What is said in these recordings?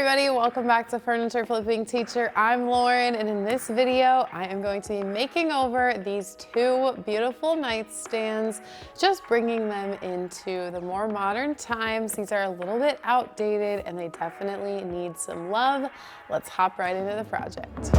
everybody, welcome back to Furniture Flipping Teacher. I'm Lauren, and in this video, I am going to be making over these two beautiful nightstands, just bringing them into the more modern times. These are a little bit outdated, and they definitely need some love. Let's hop right into the project.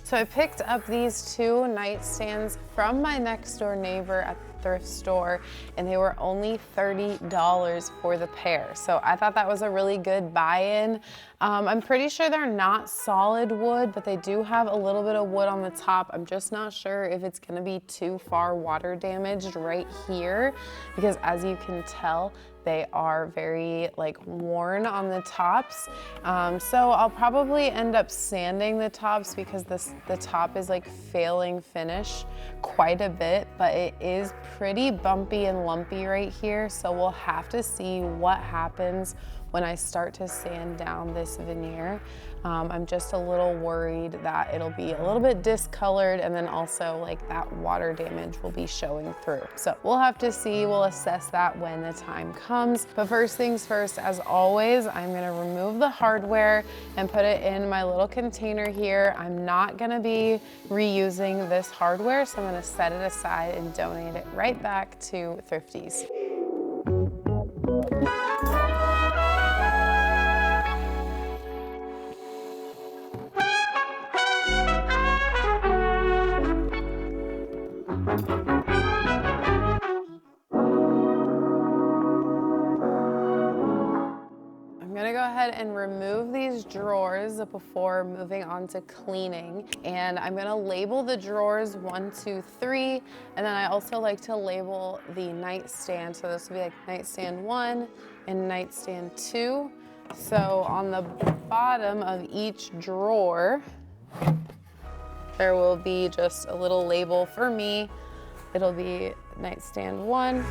So I picked up these two nightstands from my next door neighbor at the thrift store, and they were only $30 for the pair. So I thought that was a really good buy-in. I'm pretty sure they're not solid wood, but they do have a little bit of wood on the top. I'm just not sure if it's gonna be too far water damaged right here, because as you can tell, they are very worn on the tops. So I'll probably end up sanding the tops because the top is failing finish quite a bit, but it is pretty bumpy and lumpy right here. So we'll have to see what happens when I start to sand down this veneer. I'm just a little worried that it'll be a little bit discolored, and then also that water damage will be showing through. So we'll have to see, we'll assess that when the time comes. But first things first, as always, I'm gonna remove the hardware and put it in my little container here. I'm not gonna be reusing this hardware, so I'm gonna set it aside and donate it right back to Thrifties. I'm gonna go ahead and remove these drawers before moving on to cleaning. And I'm gonna label the drawers 1, 2, 3. And then I also like to label the nightstand. So this will be nightstand 1 and nightstand 2. So on the bottom of each drawer, there will be just a little label for me. It'll be nightstand 1,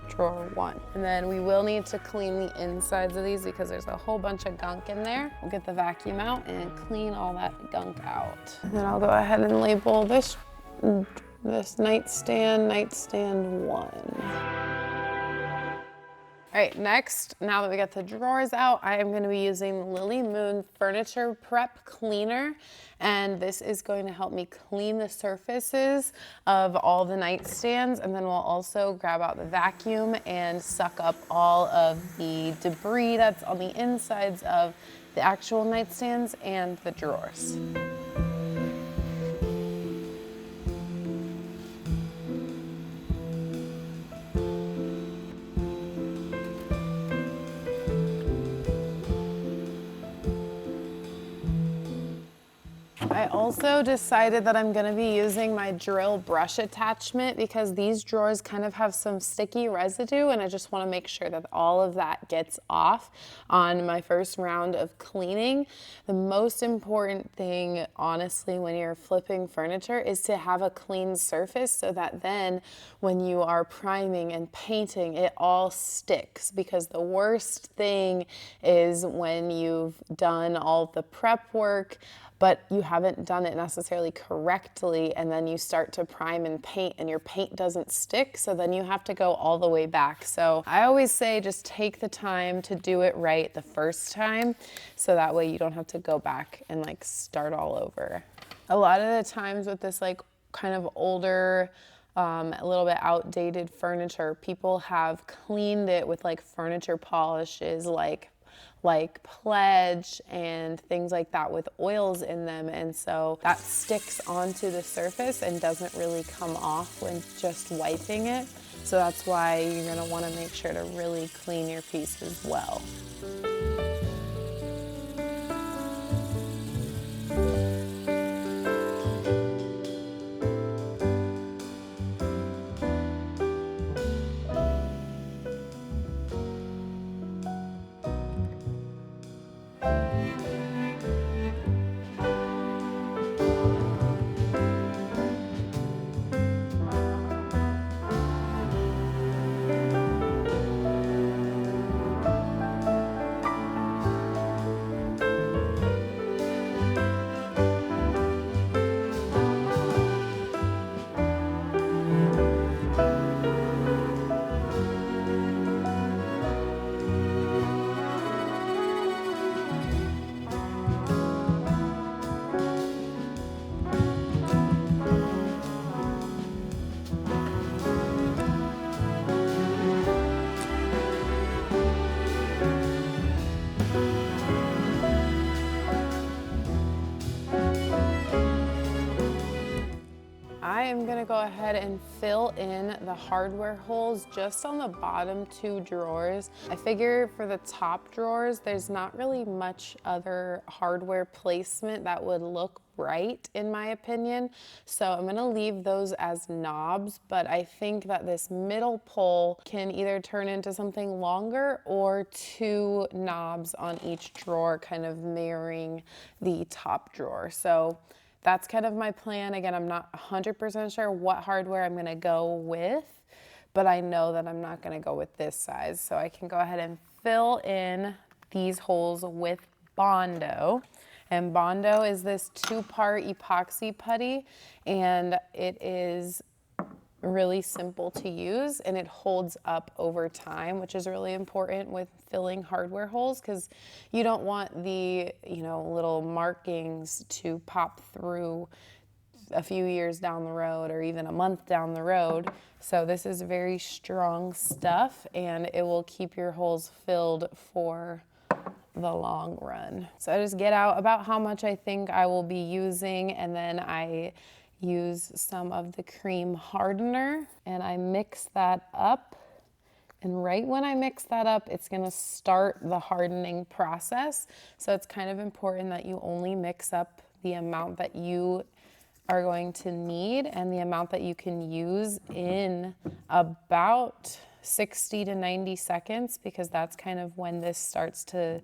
drawer 1. And then we will need to clean the insides of these because there's a whole bunch of gunk in there. We'll get the vacuum out and clean all that gunk out. And then I'll go ahead and label this nightstand, nightstand 1. All right, next, now that we got the drawers out, I am gonna be using Lily Moon Furniture Prep Cleaner, and this is going to help me clean the surfaces of all the nightstands, and then we'll also grab out the vacuum and suck up all of the debris that's on the insides of the actual nightstands and the drawers. I also decided that I'm gonna be using my drill brush attachment because these drawers kind of have some sticky residue, and I just wanna make sure that all of that gets off on my first round of cleaning. The most important thing, honestly, when you're flipping furniture is to have a clean surface so that then when you are priming and painting, it all sticks, because the worst thing is when you've done all the prep work but you haven't done it necessarily correctly, and then you start to prime and paint and your paint doesn't stick, so then you have to go all the way back. So I always say just take the time to do it right the first time, so that way you don't have to go back and start all over. A lot of the times with this kind of older, a little bit outdated furniture, people have cleaned it with furniture polishes like Pledge and things like that with oils in them, and so that sticks onto the surface and doesn't really come off when just wiping it. So that's why you're gonna wanna make sure to really clean your pieces well. I am gonna go ahead and fill in the hardware holes just on the bottom 2 drawers. I figure for the top drawers, there's not really much other hardware placement that would look right, in my opinion. So I'm gonna leave those as knobs, but I think that this middle pole can either turn into something longer or 2 knobs on each drawer, kind of mirroring the top drawer. So that's kind of my plan. Again, I'm not 100% sure what hardware I'm gonna go with, but I know that I'm not gonna go with this size. So I can go ahead and fill in these holes with Bondo. And Bondo is this 2-part epoxy putty, and it is really simple to use and it holds up over time, which is really important with filling hardware holes because you don't want the, little markings to pop through a few years down the road or even a month down the road. So this is very strong stuff and it will keep your holes filled for the long run. So I just get out about how much I think I will be using, and then I use some of the cream hardener and I mix that up. And right when I mix that up, it's gonna start the hardening process. So it's kind of important that you only mix up the amount that you are going to need and the amount that you can use in about 60 to 90 seconds, because that's kind of when this starts to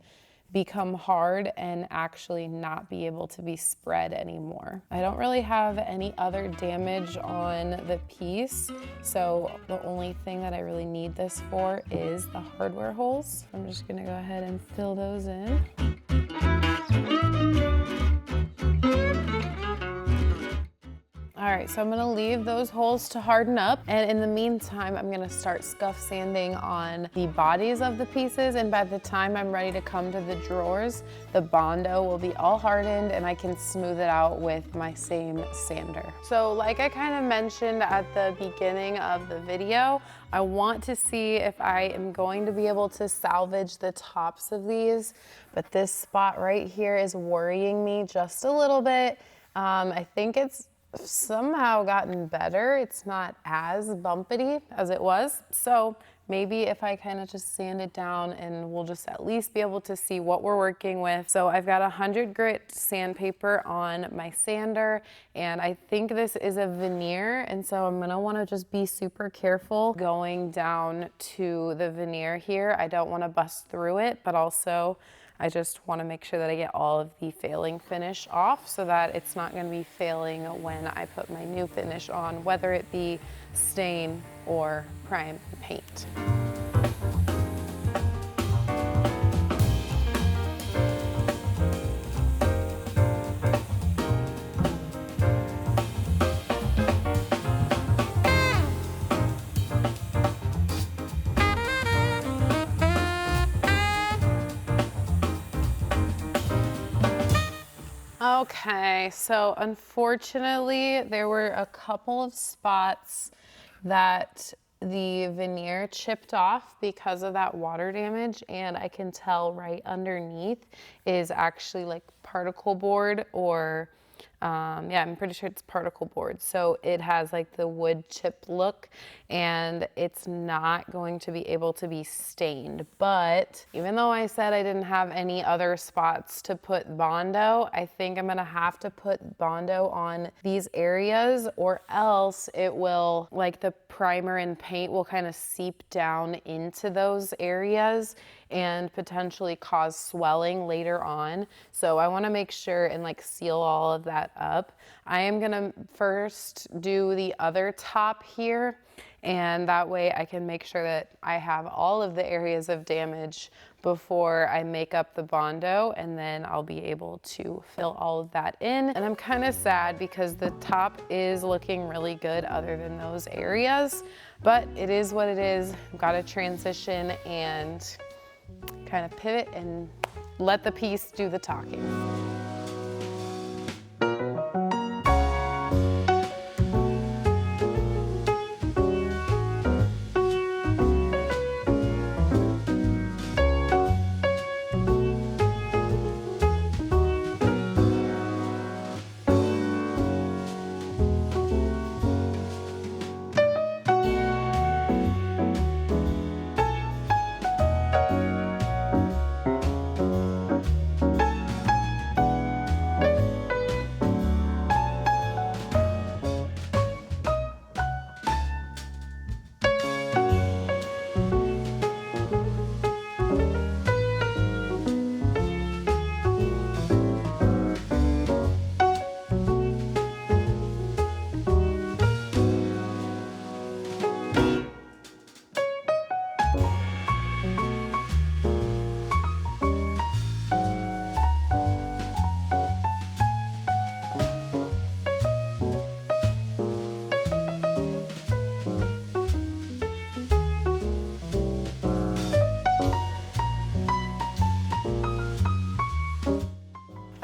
become hard and actually not be able to be spread anymore. I don't really have any other damage on the piece, so the only thing that I really need this for is the hardware holes. I'm just gonna go ahead and fill those in. All right, so I'm gonna leave those holes to harden up, and in the meantime, I'm gonna start scuff sanding on the bodies of the pieces, and by the time I'm ready to come to the drawers, the Bondo will be all hardened and I can smooth it out with my same sander. So like I kind of mentioned at the beginning of the video, I want to see if I am going to be able to salvage the tops of these, but this spot right here is worrying me just a little bit. I think it's somehow gotten better. It's not as bumpety as it was. So maybe if I kind of just sand it down and we'll just at least be able to see what we're working with. So I've got 100 grit sandpaper on my sander, and I think this is a veneer. And so I'm gonna wanna just be super careful going down to the veneer here. I don't wanna bust through it, but also I just want to make sure that I get all of the failing finish off so that it's not going to be failing when I put my new finish on, whether it be stain or prime paint. Okay, so unfortunately, there were a couple of spots that the veneer chipped off because of that water damage, and I can tell right underneath is actually like particle board or yeah, I'm pretty sure it's particle board. So it has like the wood chip look and it's not going to be able to be stained. But even though I said I didn't have any other spots to put Bondo, I think I'm gonna have to put Bondo on these areas, or else it will, like the primer and paint will kind of seep down into those areas and potentially cause swelling later on. So I wanna make sure and like seal all of that up. I am gonna first do the other top here, and that way I can make sure that I have all of the areas of damage before I make up the Bondo, and then I'll be able to fill all of that in. And I'm kind of sad because the top is looking really good other than those areas, but it is what it is. I've got to transition and kind of pivot and let the piece do the talking.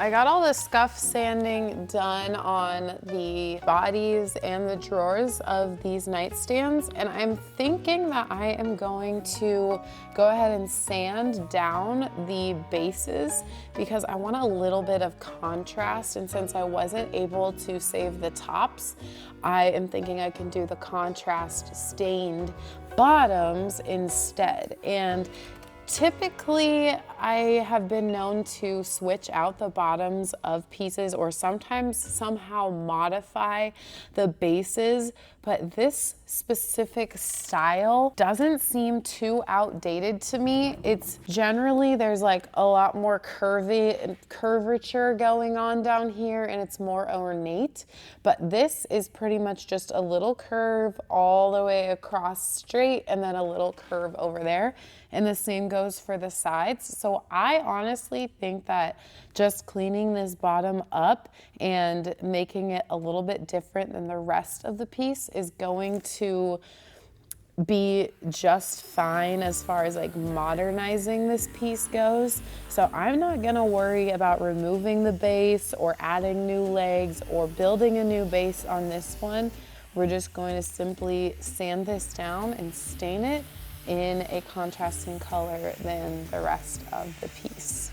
I got all the scuff sanding done on the bodies and the drawers of these nightstands, and I'm thinking that I am going to go ahead and sand down the bases because I want a little bit of contrast, and since I wasn't able to save the tops, I am thinking I can do the contrast stained bottoms instead. And typically, I have been known to switch out the bottoms of pieces or sometimes somehow modify the bases, but this specific style doesn't seem too outdated to me. It's generally, there's like a lot more curvature going on down here and it's more ornate, but this is pretty much just a little curve all the way across straight and then a little curve over there. And the same goes for the sides. So I honestly think that just cleaning this bottom up and making it a little bit different than the rest of the piece is going to be just fine as far as like modernizing this piece goes. So I'm not gonna worry about removing the base or adding new legs or building a new base on this one. We're just going to simply sand this down and stain it in a contrasting color than the rest of the piece.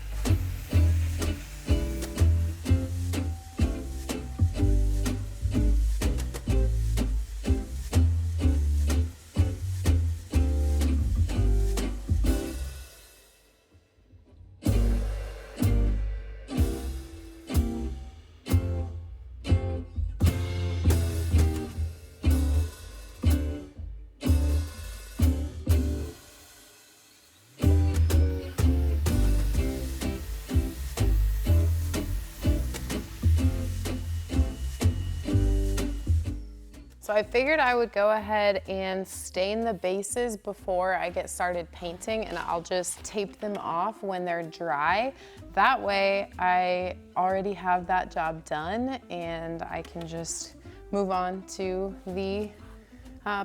So I figured I would go ahead and stain the bases before I get started painting, and I'll just tape them off when they're dry. That way I already have that job done and I can just move on to the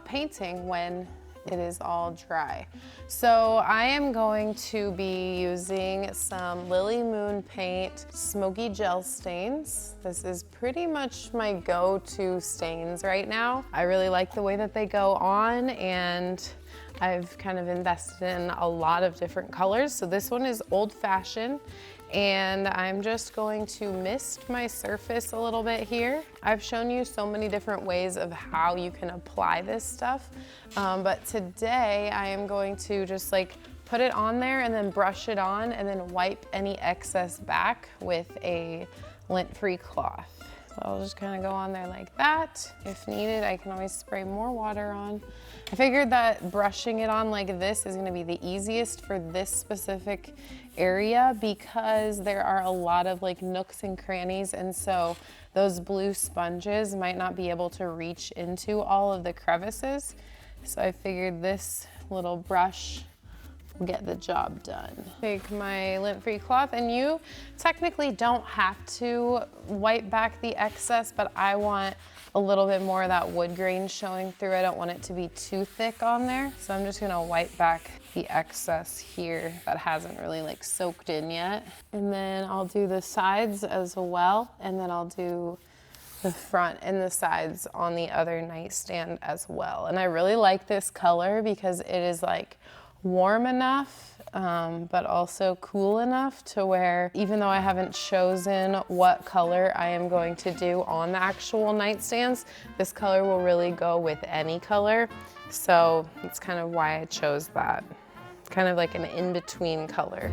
painting when it is all dry. So I am going to be using some Lily Moon Paint Smoky Gel stains. This is pretty much my go-to stains right now. I really like the way that they go on, and I've kind of invested in a lot of different colors. So this one is Old Fashioned, and I'm just going to mist my surface a little bit here. I've shown you so many different ways of how you can apply this stuff, but today I am going to just like put it on there and then brush it on and then wipe any excess back with a lint-free cloth. So I'll just kind of go on there like that. If needed, I can always spray more water on. I figured that brushing it on like this is gonna be the easiest for this specific area because there are a lot of like nooks and crannies, and so those blue sponges might not be able to reach into all of the crevices. So I figured this little brush will get the job done. Take my lint-free cloth, and you technically don't have to wipe back the excess, but I want a little bit more of that wood grain showing through. I don't want it to be too thick on there. So I'm just gonna wipe back the excess here that hasn't really like soaked in yet. And then I'll do the sides as well, and then I'll do the front and the sides on the other nightstand as well. And I really like this color because it is like warm enough, but also cool enough to where even though I haven't chosen what color I am going to do on the actual nightstands, this color will really go with any color. So that's kind of why I chose that. Kind of like an in-between color.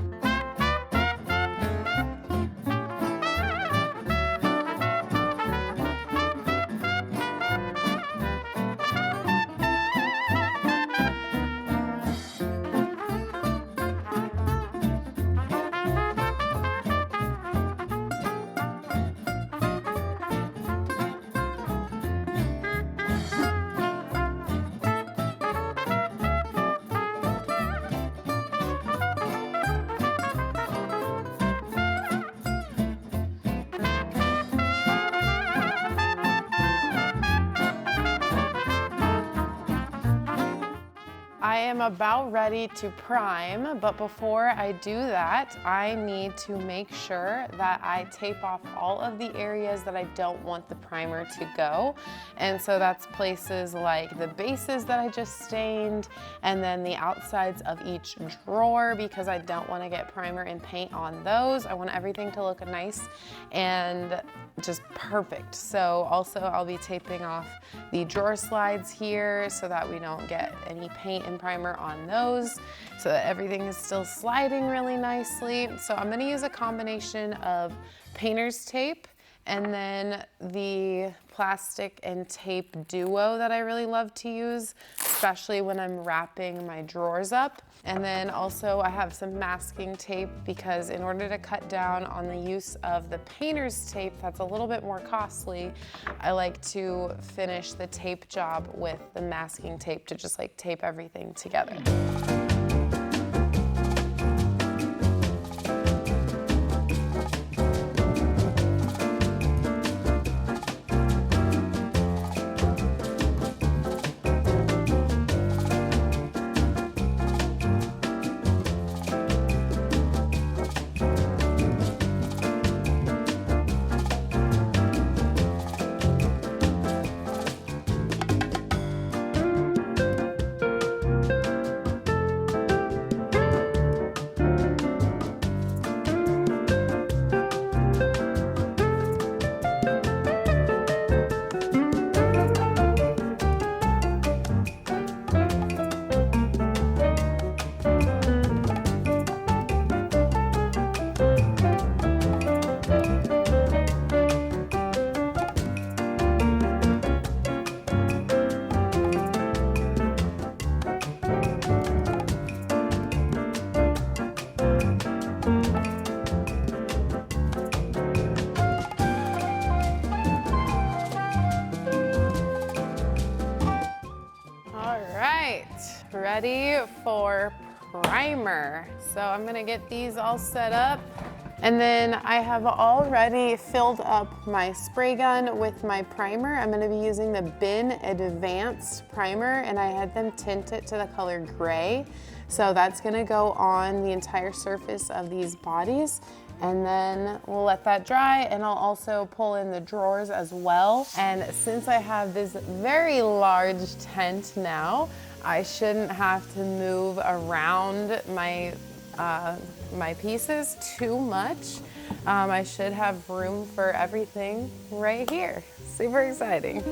I am about ready to prime, but before I do that, I need to make sure that I tape off all of the areas that I don't want the primer to go. And so that's places like the bases that I just stained, and then the outsides of each drawer, because I don't want to get primer and paint on those. I want everything to look nice and just perfect. So also I'll be taping off the drawer slides here so that we don't get any paint and primer on those, so that everything is still sliding really nicely. So I'm gonna use a combination of painter's tape and then the plastic and tape duo that I really love to use, especially when I'm wrapping my drawers up. And then also I have some masking tape, because in order to cut down on the use of the painter's tape, that's a little bit more costly, I like to finish the tape job with the masking tape to just like tape everything together. Ready for primer. So I'm gonna get these all set up. And then I have already filled up my spray gun with my primer. I'm gonna be using the Bin Advanced Primer, and I had them tint it to the color gray. So that's gonna go on the entire surface of these bodies. And then we'll let that dry, and I'll also pull in the drawers as well. And since I have this very large tent now, I shouldn't have to move around my my pieces too much. I should have room for everything right here. Super exciting.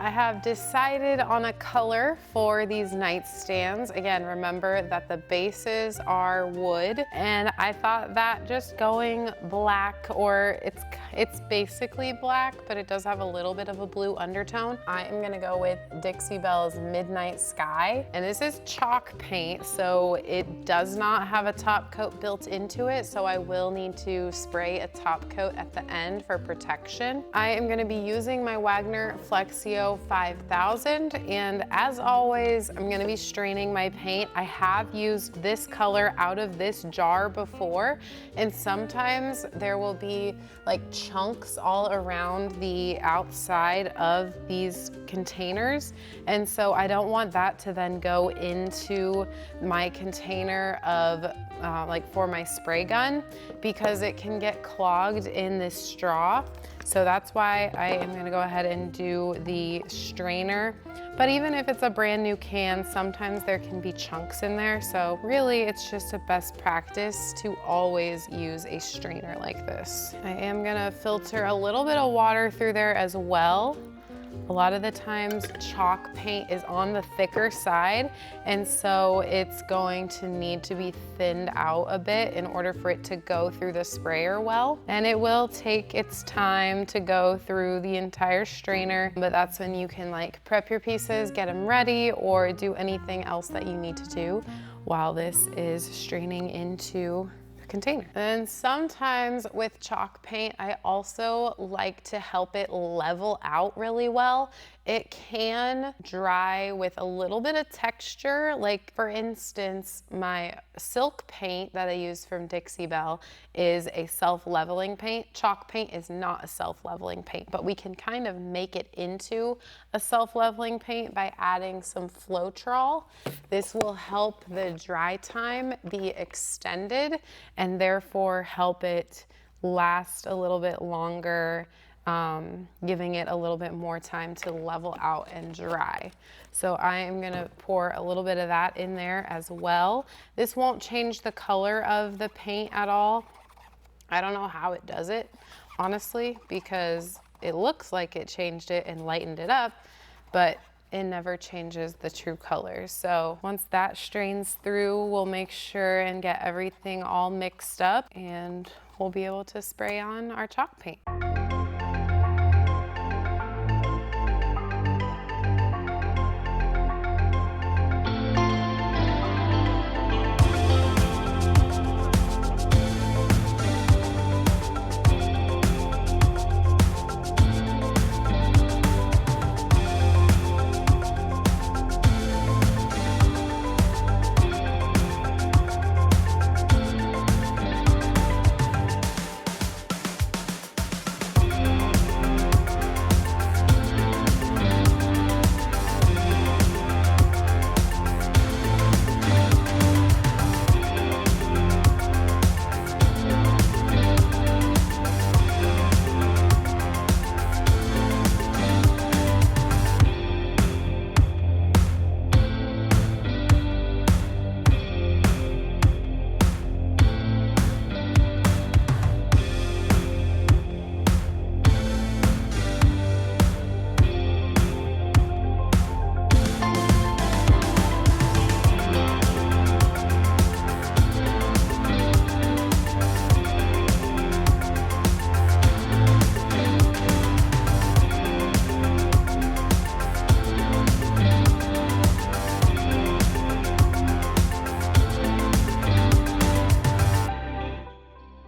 I have decided on a color for these nightstands. Again, remember that the bases are wood, and I thought that just going black, or it's basically black, but it does have a little bit of a blue undertone. I am gonna go with Dixie Belle's Midnight Sky, and this is chalk paint, so it does not have a top coat built into it, so I will need to spray a top coat at the end for protection. I am gonna be using my Wagner Flexio 5000, and as always, I'm gonna be straining my paint. I have used this color out of this jar before, and sometimes there will be like chunks all around the outside of these containers. And so I don't want that to then go into my container of like for my spray gun, because it can get clogged in this straw. So that's why I am gonna go ahead and do the strainer. But even if it's a brand new can, sometimes there can be chunks in there. So really it's just a best practice to always use a strainer like this. I am gonna filter a little bit of water through there as well. A lot of the times chalk paint is on the thicker side, and so it's going to need to be thinned out a bit in order for it to go through the sprayer well. And it will take its time to go through the entire strainer, but that's when you can like prep your pieces, get them ready, or do anything else that you need to do while this is straining into container. And sometimes with chalk paint, I also like to help it level out really well. It can dry with a little bit of texture. Like for instance, my silk paint that I use from Dixie Belle is a self-leveling paint. Chalk paint is not a self-leveling paint, but we can kind of make it into a self-leveling paint by adding some Floetrol. This will help the dry time be extended and therefore help it last a little bit longer, giving it a little bit more time to level out and dry. So I am gonna pour a little bit of that in there as well. This won't change the color of the paint at all. I don't know how it does it, honestly, because it looks like it changed it and lightened it up, but it never changes the true color. So once that strains through, we'll make sure and get everything all mixed up, and we'll be able to spray on our chalk paint.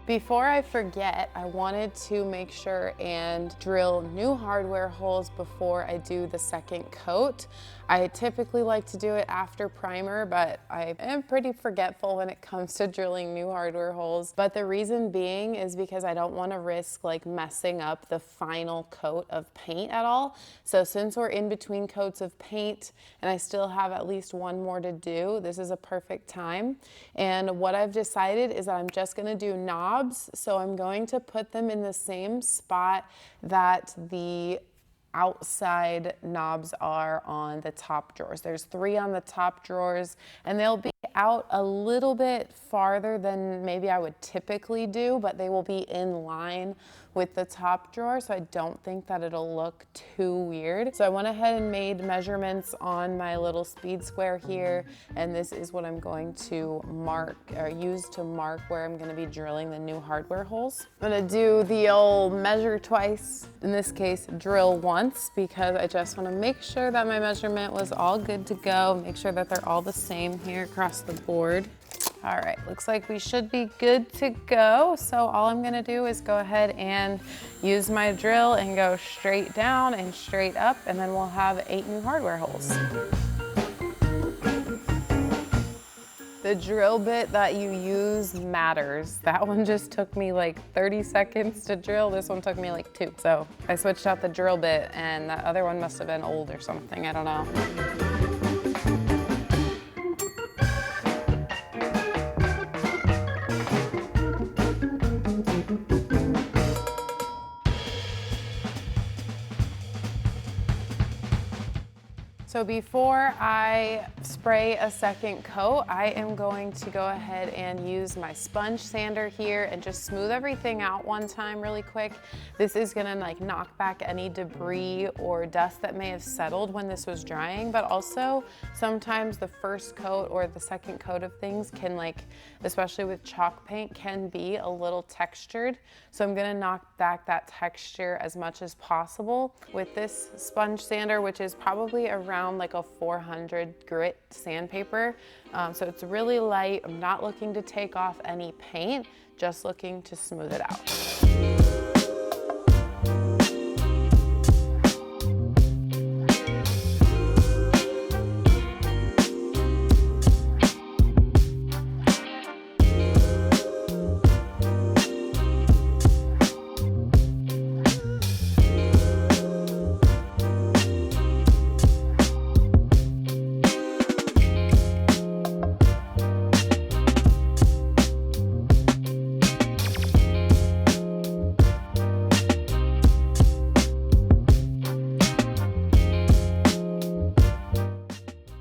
Before I forget, I wanted to make sure and drill new hardware holes before I do the second coat. I typically like to do it after primer, but I am pretty forgetful when it comes to drilling new hardware holes. But the reason being is because I don't want to risk like messing up the final coat of paint at all. So since we're in between coats of paint and I still have at least one more to do, this is a perfect time. And what I've decided is that I'm just going to do knobs. So I'm going to put them in the same spot that the outside knobs are on the top drawers. There's 3 on the top drawers, and they'll be out a little bit farther than maybe I would typically do, but they will be in line with the top drawer, so I don't think that it'll look too weird. So I went ahead and made measurements on my little speed square here, and this is what I'm going to mark or use to mark where I'm gonna be drilling the new hardware holes. I'm gonna do the old measure twice, in this case drill once, because I just wanna make sure that my measurement was all good to go, make sure that they're all the same here across the board. All right, looks like we should be good to go. So all I'm gonna do is go ahead and use my drill and go straight down and straight up, and then we'll have 8 new hardware holes. The drill bit that you use matters. That one just took me like 30 seconds to drill. This one took me like 2. So I switched out the drill bit and that other one must have been old or something, I don't know. So before I spray a second coat, I am going to go ahead and use my sponge sander here and just smooth everything out one time really quick. This is gonna like knock back any debris or dust that may have settled when this was drying, but also sometimes the first coat or the second coat of things can, like, especially with chalk paint, can be a little textured. So I'm gonna knock back that texture as much as possible with this sponge sander, which is probably around like a 400 grit sandpaper. So it's really light. I'm not looking to take off any paint, just looking to smooth it out.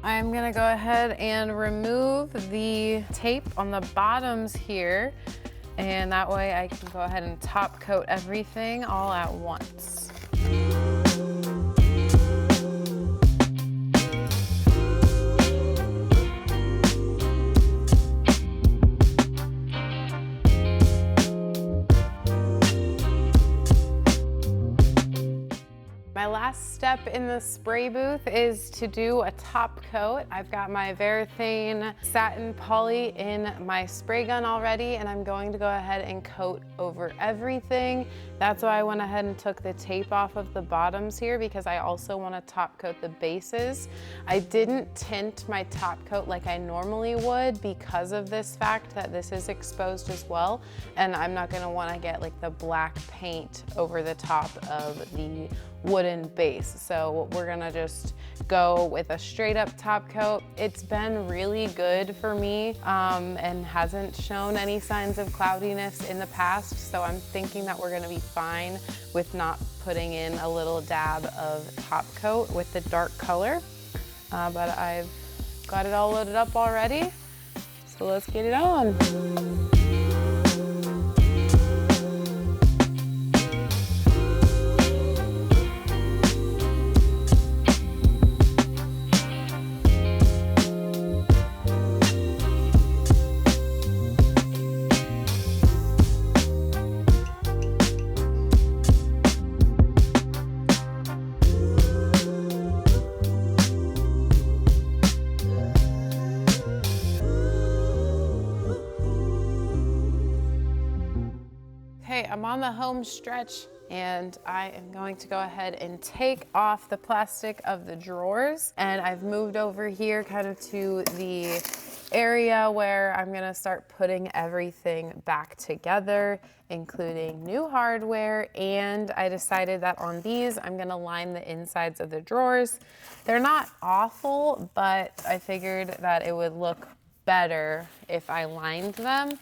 I'm gonna go ahead and remove the tape on the bottoms here, and that way I can go ahead and top coat everything all at once. My last step in the spray booth is to do a top coat. I've got my Varathane satin poly in my spray gun already, and I'm going to go ahead and coat over everything. That's why I went ahead and took the tape off of the bottoms here, because I also want to top coat the bases. I didn't tint my top coat like I normally would because of this fact that this is exposed as well, and I'm not going to want to get like the black paint over the top of the wooden base. So we're gonna just go with a straight up top coat. It's been really good for me and hasn't shown any signs of cloudiness in the past. So I'm thinking that we're gonna be fine with not putting in a little dab of top coat with the dark color. But I've got it all loaded up already. So let's get it on. Okay, I'm on the home stretch and I am going to go ahead and take off the plastic of the drawers, and I've moved over here kind of to the area where I'm gonna start putting everything back together, including new hardware, and I decided that on these I'm gonna line the insides of the drawers. They're not awful, but I figured that it would look better if I lined them.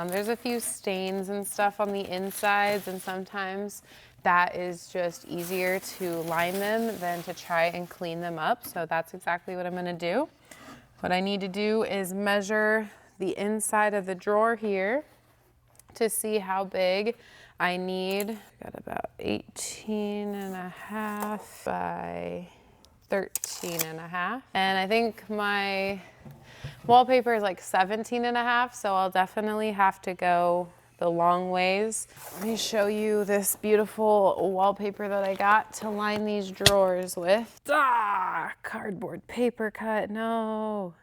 There's a few stains and stuff on the insides, and sometimes that is just easier to line them than to try and clean them up. So that's exactly what I'm gonna do. What I need to do is measure the inside of the drawer here to see how big I need. I got about 18.5 by 13.5. And I think my wallpaper is like 17.5, so I'll definitely have to go the long ways. Let me show you this beautiful wallpaper that I got to line these drawers with. Cardboard paper cut, no.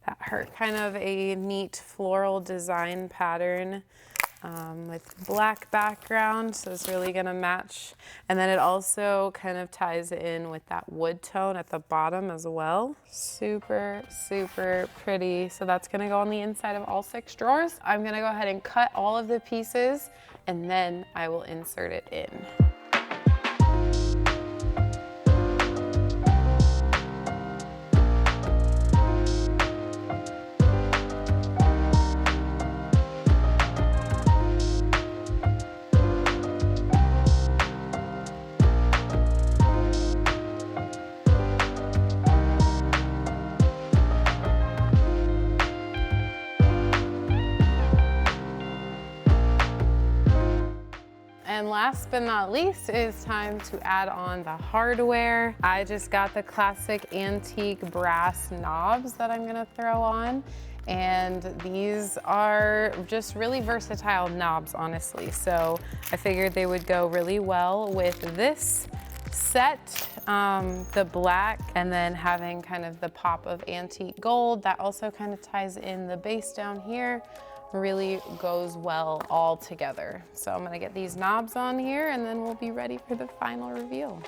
That hurt. Kind of a neat floral design pattern with black background, so it's really gonna match. And then it also kind of ties in with that wood tone at the bottom as well. Super, super pretty. So that's gonna go on the inside of all 6 drawers. I'm gonna go ahead and cut all of the pieces and then I will insert it in. And last but not least, it's time to add on the hardware. I just got the classic antique brass knobs that I'm gonna throw on. And these are just really versatile knobs, honestly. So I figured they would go really well with this set, the black, and then having kind of the pop of antique gold. That also kind of ties in the base down here. Really goes well all together. So I'm gonna get these knobs on here and then we'll be ready for the final reveal.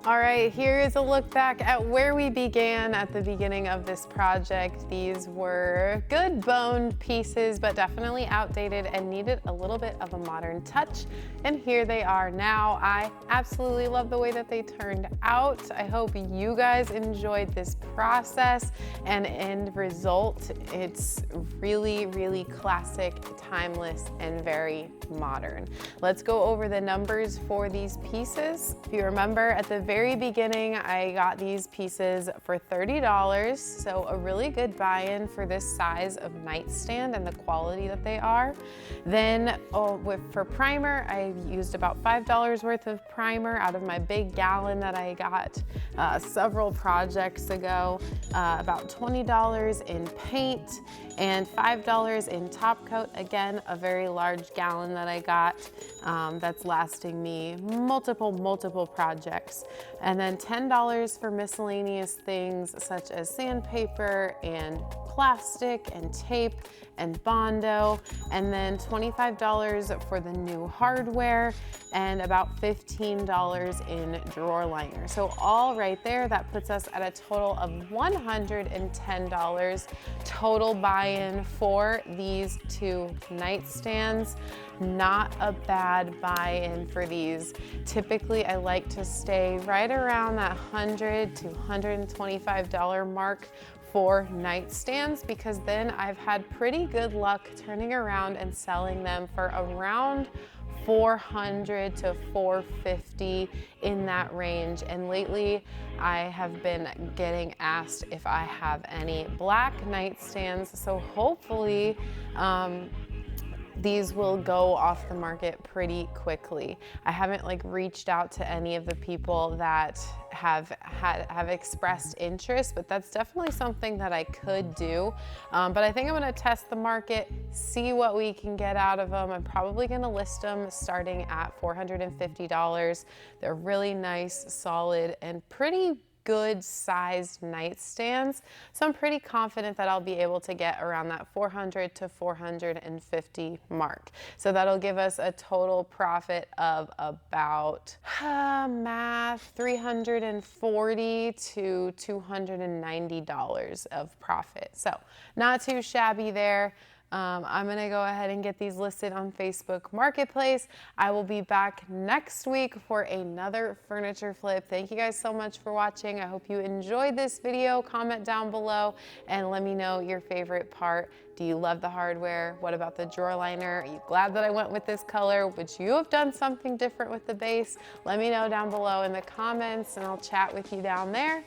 All right, here is a look back at where we began at the beginning of this project. These were good boned pieces, but definitely outdated and needed a little bit of a modern touch. And here they are now. I absolutely love the way that they turned out. I hope you guys enjoyed this process and end result. It's really, really classic, timeless, and very modern. Let's go over the numbers for these pieces. If you remember at the very beginning, I got these pieces for $30, so a really good buy-in for this size of nightstand and the quality that they are. Then for primer, I used about $5 worth of primer out of my big gallon that I got several projects ago, about $20 in paint, and $5 in top coat. Again, a very large gallon that I got that's lasting me multiple projects. And then $10 for miscellaneous things such as sandpaper and plastic and tape and Bondo, and then $25 for the new hardware and about $15 in drawer liner. So all right there, that puts us at a total of $110 total buy-in for these 2 nightstands. Not a bad buy-in for these. Typically, I like to stay right around that $100 to $125 mark for nightstands, because then I've had pretty good luck turning around and selling them for around $400 to $450 in that range. And lately I have been getting asked if I have any black nightstands, so hopefully these will go off the market pretty quickly. I haven't reached out to any of the people that have expressed interest, but that's definitely something that I could do. But I think I'm gonna test the market, see what we can get out of them. I'm probably gonna list them starting at $450. They're really nice, solid, and pretty good sized nightstands. So I'm pretty confident that I'll be able to get around that $400 to $450 mark. So that'll give us a total profit of about, math, $340 to $290 of profit. So not too shabby there. I'm gonna go ahead and get these listed on Facebook Marketplace. I will be back next week for another furniture flip. Thank you guys so much for watching. I hope you enjoyed this video. Comment down below and let me know your favorite part. Do you love the hardware? What about the drawer liner? Are you glad that I went with this color? Would you have done something different with the base? Let me know down below in the comments and I'll chat with you down there.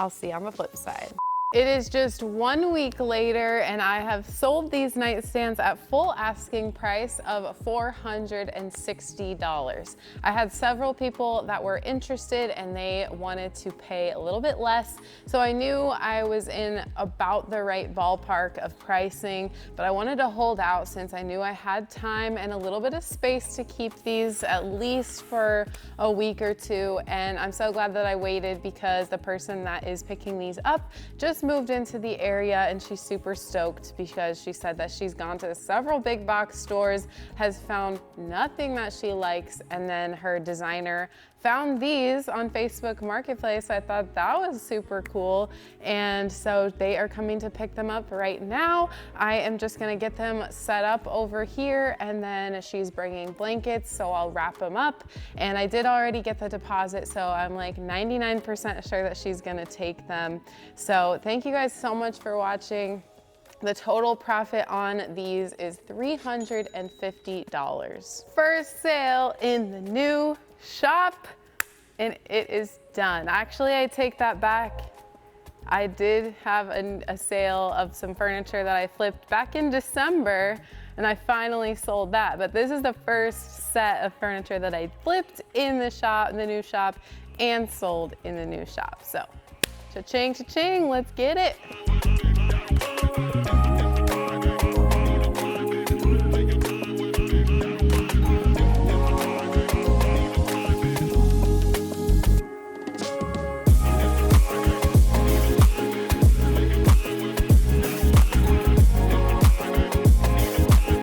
I'll see you on the flip side. It is just 1 week later and I have sold these nightstands at full asking price of $460. I had several people that were interested and they wanted to pay a little bit less. So I knew I was in about the right ballpark of pricing, but I wanted to hold out since I knew I had time and a little bit of space to keep these at least for a week or two. And I'm so glad that I waited because the person that is picking these up just moved into the area and she's super stoked because she said that she's gone to several big box stores, has found nothing that she likes, and then her designer found these on Facebook Marketplace. I thought that was super cool. And so they are coming to pick them up right now. I am just gonna get them set up over here and then she's bringing blankets, so I'll wrap them up. And I did already get the deposit, so I'm like 99% sure that she's gonna take them. So thank you guys so much for watching. The total profit on these is $350. First sale in the new shop, and it is done. Actually, I take that back. I did have a sale of some furniture that I flipped back in December, and I finally sold that. But this is the first set of furniture that I flipped in the shop, in the new shop, and sold in the new shop. So, cha-ching, cha-ching, let's get it.